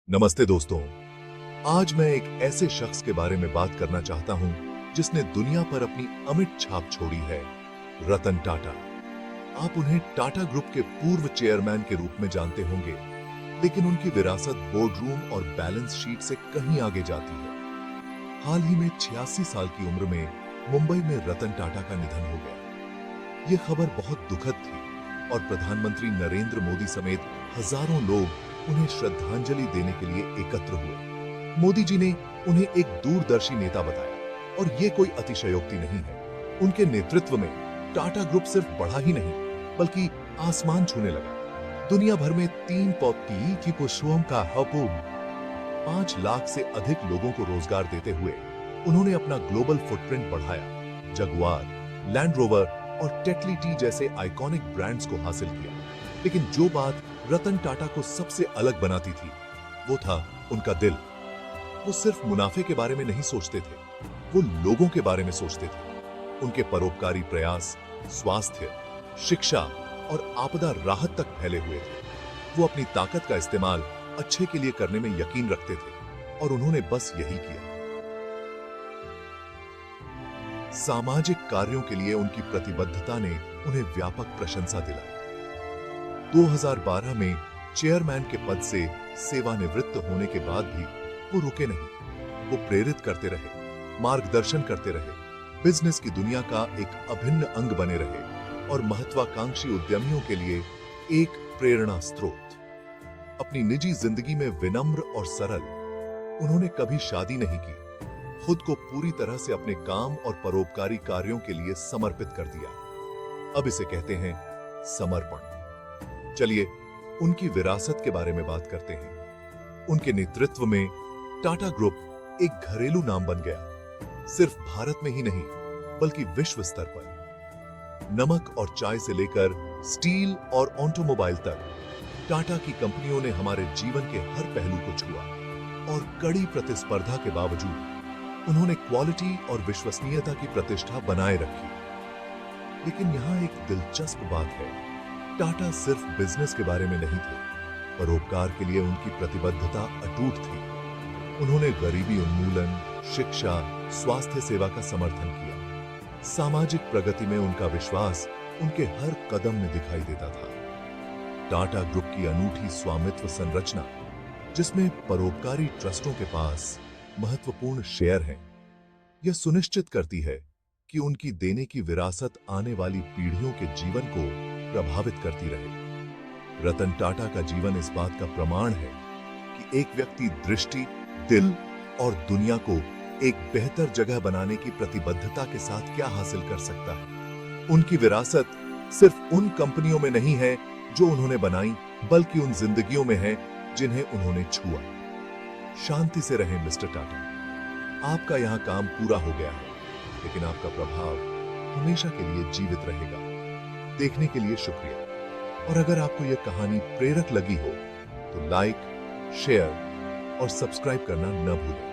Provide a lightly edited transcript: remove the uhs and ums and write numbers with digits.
नमस्ते दोस्तों। आज मैं एक ऐसे शख्स के बारे में बात करना चाहता हूं जिसने दुनिया पर अपनी अमिट छाप छोड़ी है, रतन टाटा। आप उन्हें टाटा ग्रुप के पूर्व चेयरमैन के रूप में जानते होंगे, लेकिन उनकी विरासत बोर्डरूम और बैलेंस शीट से कहीं आगे जाती है। हाल ही में 86 साल की उम्र में मुंबई में रतन टाटा का निधन हो गया। ये खबर बहुत दुखद थी और प्रधानमंत्री नरेंद्र मोदी समेत हजारों लोग उन्हें श्रद्धांजलि देने के लिए एकत्र हुए। मोदी जी ने उन्हें एक दूरदर्शी नेता बताया और ये कोई अतिशयोक्ति नहीं है। उनके नेतृत्व में टाटा ग्रुप सिर्फ बढ़ा ही नहीं, बल्कि आसमान छूने लगा। दुनिया भर में 3 की पुष्पों का हबूब 5 लाख से अधिक लोगों को रोजगार देते हुए उन्होंने अपना ग्लोबल फुटप्रिंट बढ़ाया। जगुआर, लैंड रोवर और टेटली टी जैसे आइकॉनिक ब्रांड्स को हासिल किया। लेकिन जो बात रतन टाटा को सबसे अलग बनाती थी, वो था उनका दिल। वो सिर्फ मुनाफे के बारे में नहीं सोचते थे, वो लोगों के बारे में सोचते थे। उनके परोपकारी प्रयास स्वास्थ्य, शिक्षा और आपदा राहत तक फैले हुए थे। वो अपनी ताकत का इस्तेमाल अच्छे के लिए करने में यकीन रखते थे और उन्होंने बस यही किया। सामाजिक कार्यों के लिए उनकी प्रतिबद्धता ने उन्हें व्यापक प्रशंसा दिलाई। 2012 में चेयरमैन के पद से सेवानिवृत्त होने के बाद भी वो रुके नहीं। वो प्रेरित करते रहे, मार्गदर्शन करते रहे, बिजनेस की दुनिया का एक अभिन्न अंग बने रहे और महत्वाकांक्षी उद्यमियों के लिए एक प्रेरणा स्रोत। अपनी निजी जिंदगी में विनम्र और सरल, उन्होंने कभी शादी नहीं की। खुद को पूरी तरह से अपने काम और परोपकारी कार्यों के लिए समर्पित कर दिया। अब इसे कहते हैं समर्पण। चलिए उनकी विरासत के बारे में बात करते हैं। उनके नेतृत्व में टाटा ग्रुप एक घरेलू नाम बन गया, सिर्फ भारत में ही नहीं बल्कि विश्व स्तर पर। नमक और चाय से लेकर स्टील और ऑटोमोबाइल तक टाटा की कंपनियों ने हमारे जीवन के हर पहलू को छुआ और कड़ी प्रतिस्पर्धा के बावजूद उन्होंने क्वालिटी और विश्वसनीयता की प्रतिष्ठा बनाए रखी। लेकिन यहां एक दिलचस्प बात है, टाटा सिर्फ बिजनेस के बारे में नहीं थे, परोपकार के लिए उनकी प्रतिबद्धता अटूट थी। उन्होंने गरीबी उन्मूलन, शिक्षा, स्वास्थ्य सेवा का समर्थन किया। सामाजिक प्रगति में उनका विश्वास उनके हर कदम में दिखाई देता था। टाटा ग्रुप की अनूठी स्वामित्व संरचना, जिसमें परोपकारी ट्रस्टों के पास महत्वपूर्ण शेयर हैं, यह सुनिश्चित करती है कि उनकी देने की विरासत आने वाली पीढ़ियों के जीवन को प्रभावित करती रहे। रतन टाटा का जीवन इस बात का प्रमाण है कि एक व्यक्ति दृष्टि, दिल और दुनिया को एक बेहतर जगह बनाने की प्रतिबद्धता के साथ क्या हासिल कर सकता है। उनकी विरासत सिर्फ उन कंपनियों में नहीं है जो उन्होंने बनाई, बल्कि उन जिंदगियों में है जिन्हें उन्होंने छुआ। शांति से रहें मिस्टर टाटा। आपका यहां काम पूरा हो गया है, लेकिन आपका प्रभाव हमेशा के लिए जीवित रहेगा। देखने के लिए शुक्रिया। और अगर आपको यह कहानी प्रेरक लगी हो तो लाइक, शेयर और सब्सक्राइब करना न भूलें।